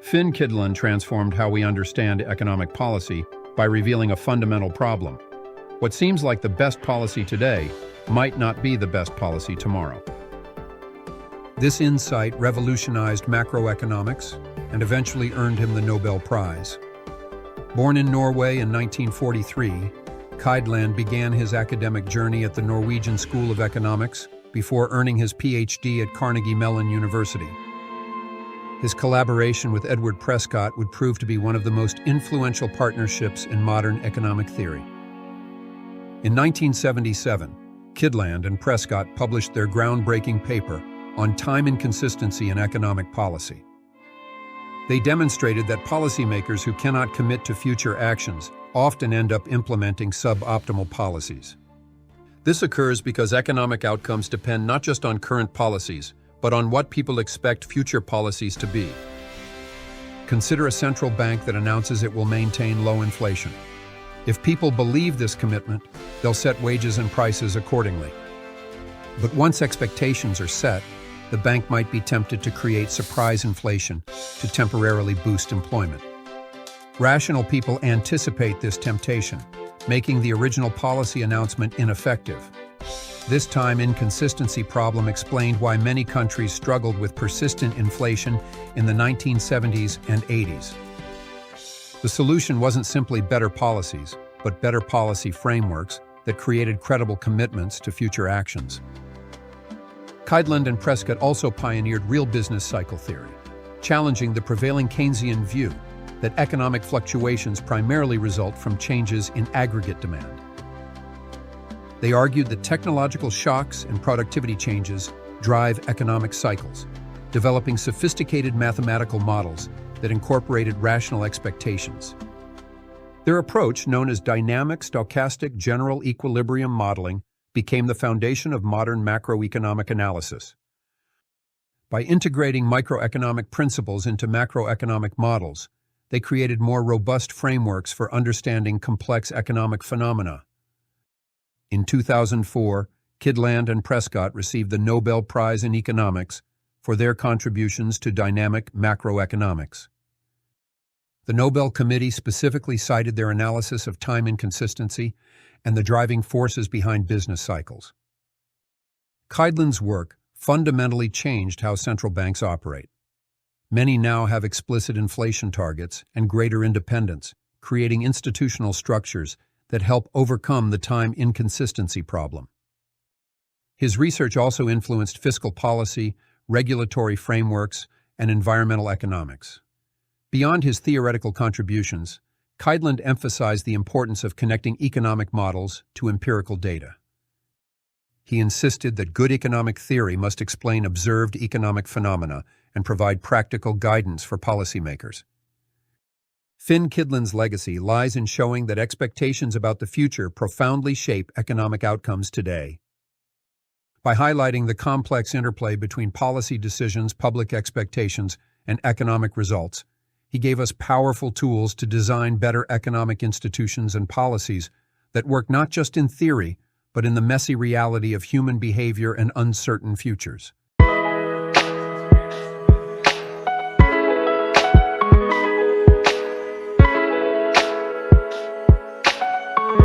Kydland transformed how we understand economic policy by revealing a fundamental problem. What seems like the best policy today might not be the best policy tomorrow. This insight revolutionized macroeconomics and eventually earned him the Nobel Prize. Born in Norway in 1943, Kydland began his academic journey at the Norwegian School of Economics before earning his PhD at Carnegie Mellon University. His collaboration with Edward Prescott would prove to be one of the most influential partnerships in modern economic theory. In 1977, Kydland and Prescott published their groundbreaking paper on time inconsistency in economic policy. They demonstrated that policymakers who cannot commit to future actions often end up implementing suboptimal policies. This occurs because economic outcomes depend not just on current policies, but on what people expect future policies to be. Consider a central bank that announces it will maintain low inflation. If people believe this commitment, they'll set wages and prices accordingly. But once expectations are set, the bank might be tempted to create surprise inflation to temporarily boost employment. Rational people anticipate this temptation, making the original policy announcement ineffective. This time inconsistency problem explained why many countries struggled with persistent inflation in the 1970s and 80s. The solution wasn't simply better policies, but better policy frameworks that created credible commitments to future actions. Kydland and Prescott also pioneered real business cycle theory, challenging the prevailing Keynesian view that economic fluctuations primarily result from changes in aggregate demand. They argued that technological shocks and productivity changes drive economic cycles, developing sophisticated mathematical models that incorporated rational expectations. Their approach, known as dynamic stochastic general equilibrium modeling, became the foundation of modern macroeconomic analysis. By integrating microeconomic principles into macroeconomic models, they created more robust frameworks for understanding complex economic phenomena. In 2004, Kydland and Prescott received the Nobel Prize in Economics for their contributions to dynamic macroeconomics. The Nobel Committee specifically cited their analysis of time inconsistency and the driving forces behind business cycles. Kydland's work fundamentally changed how central banks operate. Many now have explicit inflation targets and greater independence, creating institutional structures that help overcome the time inconsistency problem. His research also influenced fiscal policy, regulatory frameworks, and environmental economics. Beyond his theoretical contributions, Kydland emphasized the importance of connecting economic models to empirical data. He insisted that good economic theory must explain observed economic phenomena and provide practical guidance for policymakers. Kydland's legacy lies in showing that expectations about the future profoundly shape economic outcomes today. By highlighting the complex interplay between policy decisions, public expectations, and economic results, he gave us powerful tools to design better economic institutions and policies that work not just in theory, but in the messy reality of human behavior and uncertain futures.